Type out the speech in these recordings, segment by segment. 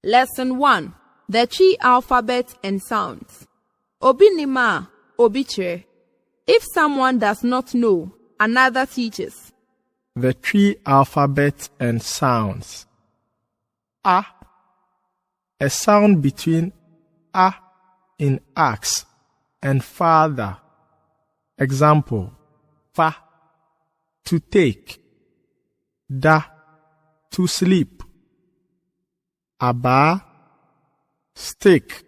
Lesson 1. The Chi alphabet and sounds. Obi nima, obi chere. If someone does not know, another teaches. The Chi alphabet and sounds. A. A sound between A in axe and father. Example: Fa, to take. Da, to sleep. Aba, stick.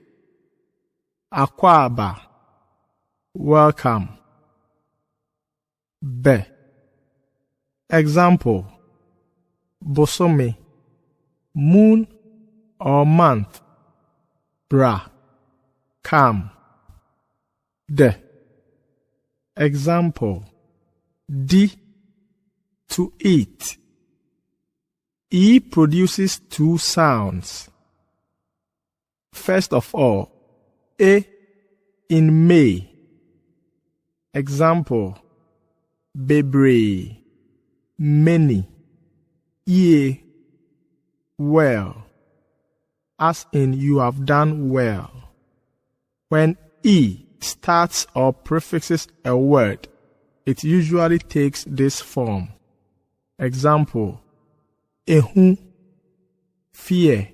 Akwaba, welcome. Be. Example: Bosome, moon or month. Bra, come. De. Example: Di, to eat. E produces two sounds. First of all, A in May. Example: Bebree, many. Ye, well. As in you have done well. When E starts or prefixes a word, it usually takes this form. Example: Ehu, fear.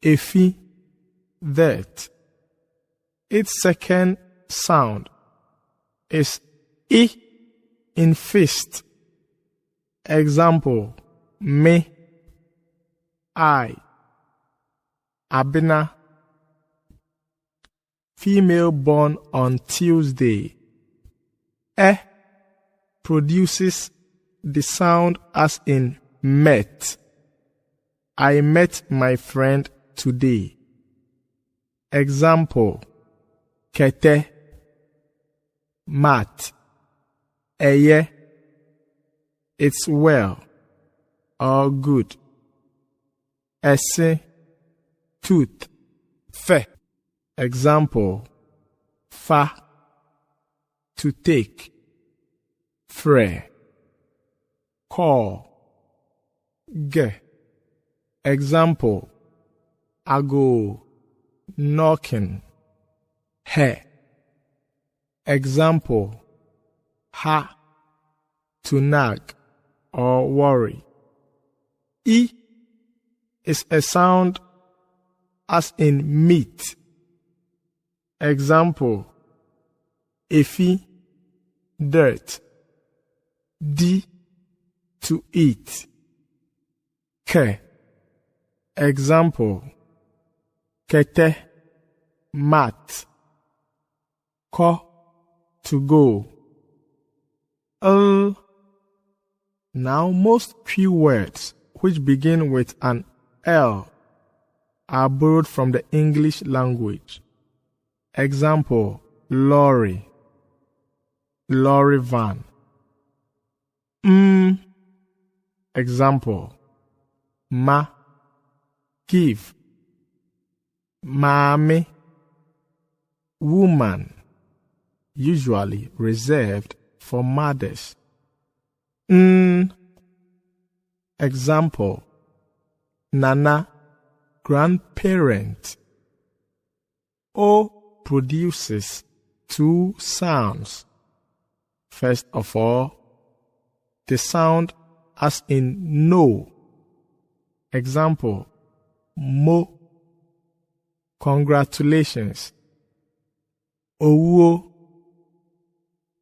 Efi, that. Its second sound is I in fist. Example: Me, I. Abena, female born on Tuesday. E produces the sound as in met. I met my friend today. Example: Kete, mat. Eye, it's well or good. Ese, tooth. Fe. Example: Fa, to take. Fre, call. Ge. Example: Ago, knocking. He. Example: Ha, to nag or worry. E is a sound as in meat. Example: Efi, dirt. Di, to eat. Ke. Example: Kete, mat. Ko, to go. Now most few words which begin with an L are borrowed from the English language. Example: lorry, lorry van. Example: Ma, give. Mame, woman, usually reserved for mothers. Example: Nana, grandparent. O produces two sounds. First of all, the sound as in no. Example: Mo, congratulations. Owo,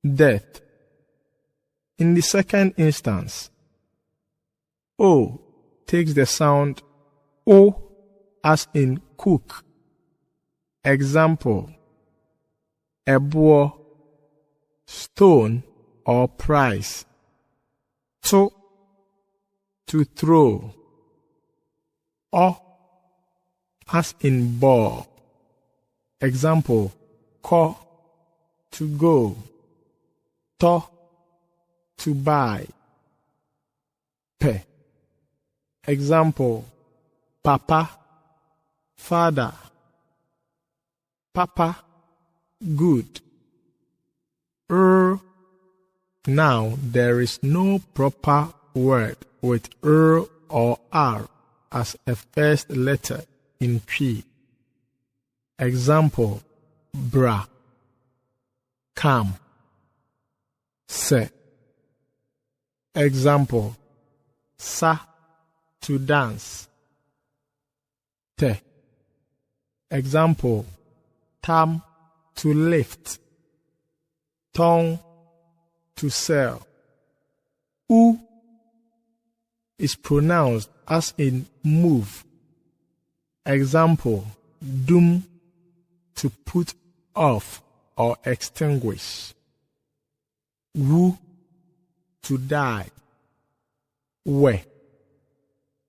death. In the second instance, O takes the sound O as in cook. Example: Ebo, stone or price. To throw. O as in ball. Example: Ko, to go. To, to buy. Pe. Example: Papa, father. Papa, good. Now there is no proper word with or R as a first letter in Twi. Example, bra, come, se. Example, sa, to dance, te. Example, tam, to lift, tong, to sell. U is pronounced as in move. Example, dum, to put off or extinguish. Wu, to die. We.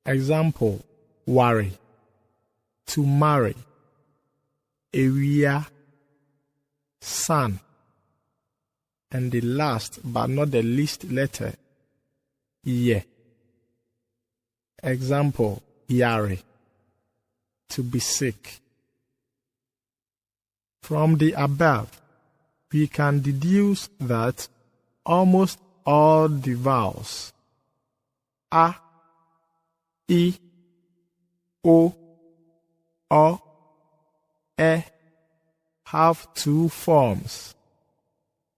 Example, worry, to marry. Area, sun. And the last but not the least letter, ye. Example, yare, to be sick. From the above, we can deduce that almost all the vowels a, I, O, E have two forms.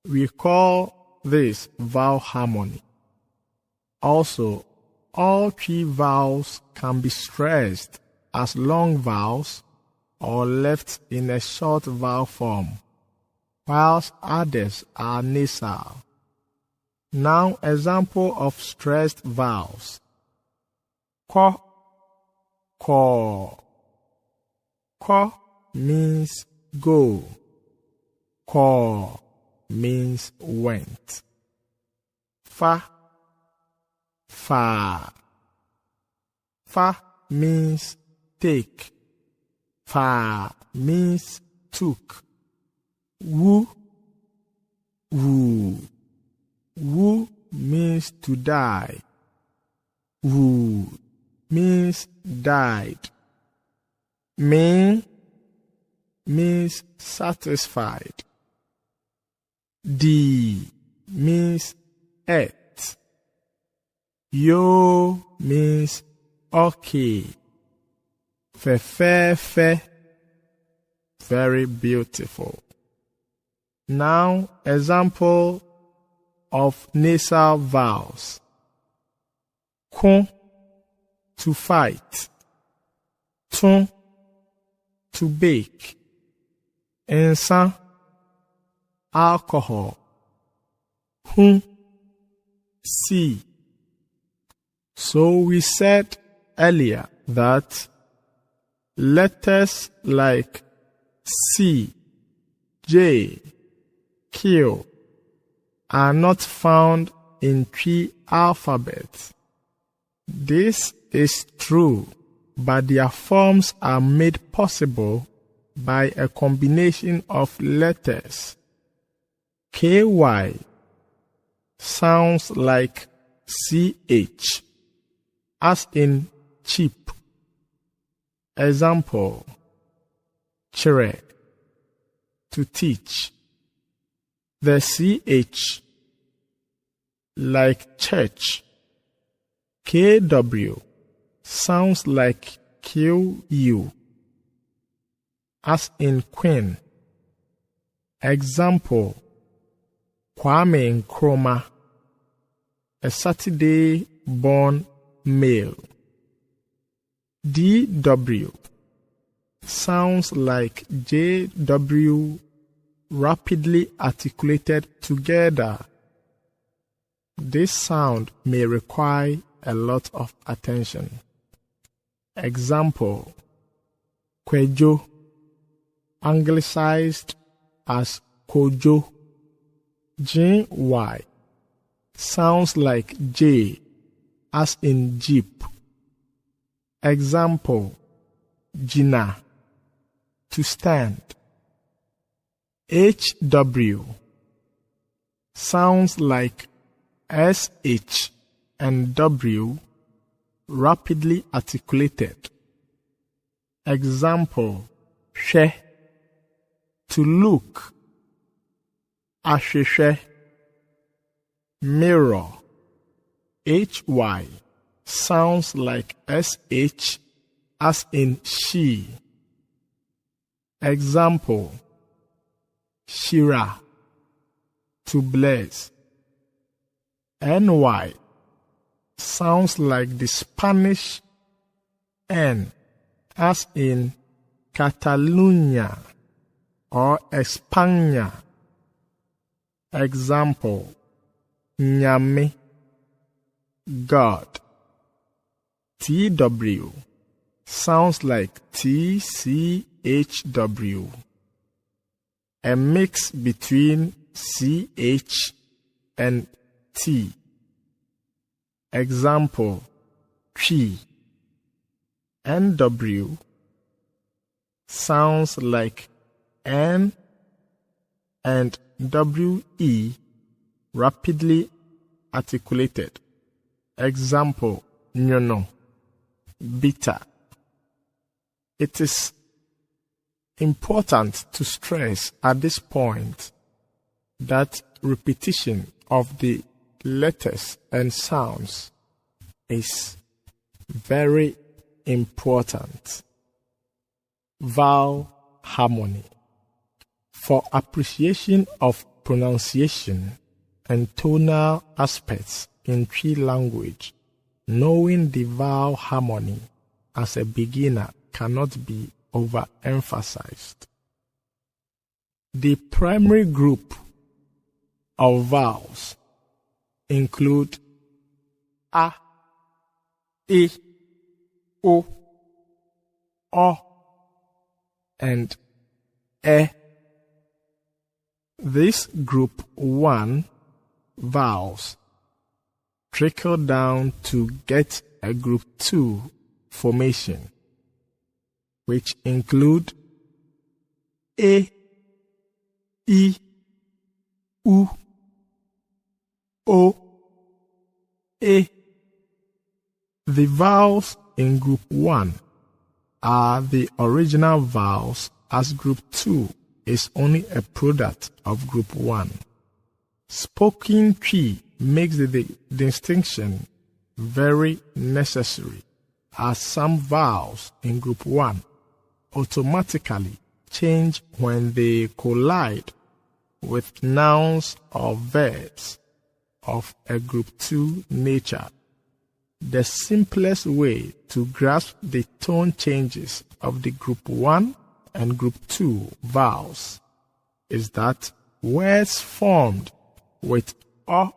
We call this vowel harmony. Also, all three vowels can be stressed as long vowels or left in a short vowel form, whilst others are nasal. Now, example of stressed vowels. Ko, ko. Ko means go. Ko means went. Fa, fa. Fa means take. Fa means took. Wu, wu. Wu means to die. Wu means died. Min means satisfied. Di means ate. Yo means okay. Fe, very beautiful. Now, example of nasal vowels. Kun, to fight. Tun, to bake. Ensan, alcohol. Hun, see. So we said earlier that letters like C, J, Q are not found in Twi alphabet. This is true, but their forms are made possible by a combination of letters. KY sounds like CH, as in cheap. Example, chere, to teach. The CH, like church. KW sounds like QU, as in queen. Example, Kwame Nkrumah, a Saturday-born male. DW sounds like JW rapidly articulated together. This sound may require a lot of attention. Example, Kwejo, anglicized as Kojo. JY sounds like J, as in Jeep. Example, Jina, to stand. HW sounds like SH and W rapidly articulated. Example, She, to look. Asheshe, mirror. HY sounds like sh as in she. Example: Shira, to bless. Ny sounds like the Spanish N as in Catalunya or España. Example: Nyame, God. TW sounds like TCHW, a mix between CH and T. Example: tree. NW sounds like N and WE rapidly articulated. Example: nyono, bitter. It is important to stress at this point that repetition of the letters and sounds is very important. Vowel harmony. For appreciation of pronunciation and tonal aspects in Twi language, knowing the vowel harmony as a beginner cannot be overemphasized. The primary group of vowels include a, I, O, and E. This group 1 vowels trickle down to get a group 2 formation, which include A, I, U, O, E. The vowels in group 1 are the original vowels, as group 2 is only a product of group 1. Spoken Twi makes the distinction very necessary, as some vowels in group 1 automatically change when they collide with nouns or verbs of a group 2 nature. The simplest way to grasp the tone changes of the group 1 and group 2 vowels is that words formed with O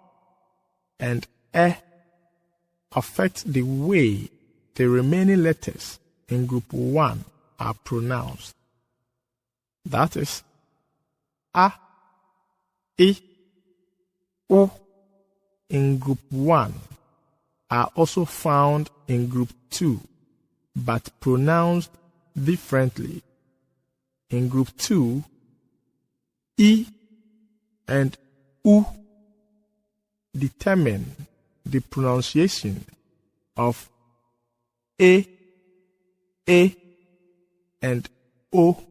and E affect the way the remaining letters in group 1 are pronounced. That is, A, I, U in group 1 are also found in group 2, but pronounced differently. In group 2, I and U determine the pronunciation of A, and O.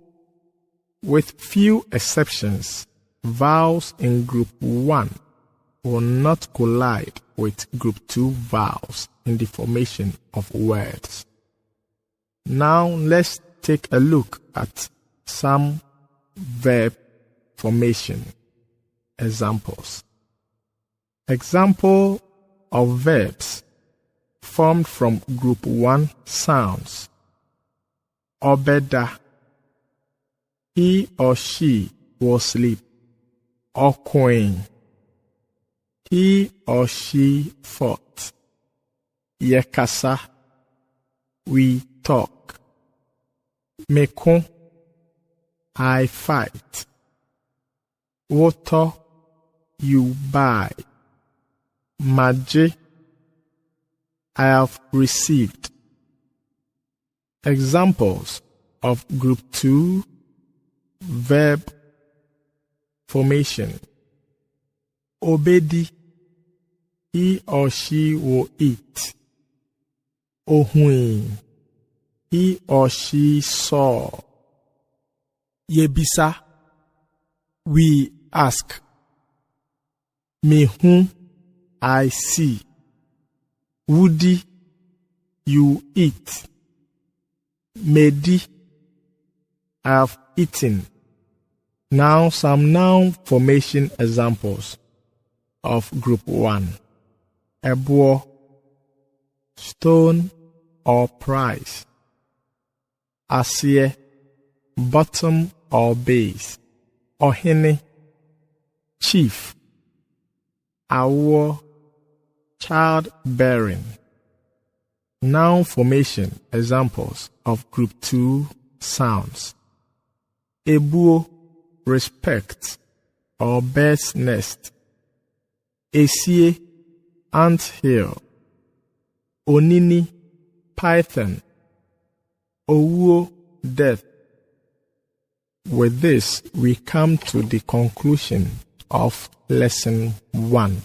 With few exceptions, vowels in group 1 will not collide with group 2 vowels in the formation of words. Now let's take a look at some verb formation examples. Example of verbs formed from group 1 sounds: Obeda, he or she will sleep. Okoin, he or she fought. Yekasa, we talk. Meko, I fight. Woto, you buy. Maje, I have received. Examples of group 2 verb formation: Obedi, he or she will eat. Ohuin, he or she saw. Yebisa, we ask. Mehu, I see. Woody, you eat. Medi, I have eaten. Now some noun formation examples of group 1. Ebo, stone or price. Asie, bottom or base. Ohene, chief. Awo, childbearing. Noun formation examples of group 2 sounds. Ebuo, respect or bird's nest. Esie, ant hill. Onini, python. Owuo, death. With this, we come to the conclusion of lesson 1,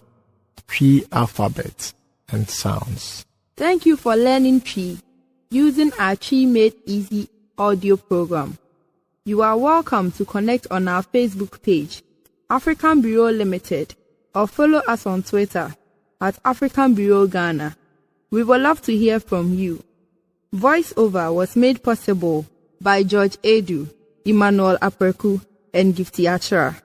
Twi alphabet and sounds. Thank you for learning Twi using our Twi Made Easy audio program. You are welcome to connect on our Facebook page, African Bureau Limited, or follow us on Twitter at African Bureau Ghana. We would love to hear from you. Voiceover was made possible by George Edu, Emmanuel Aperku, and Gifty Achara.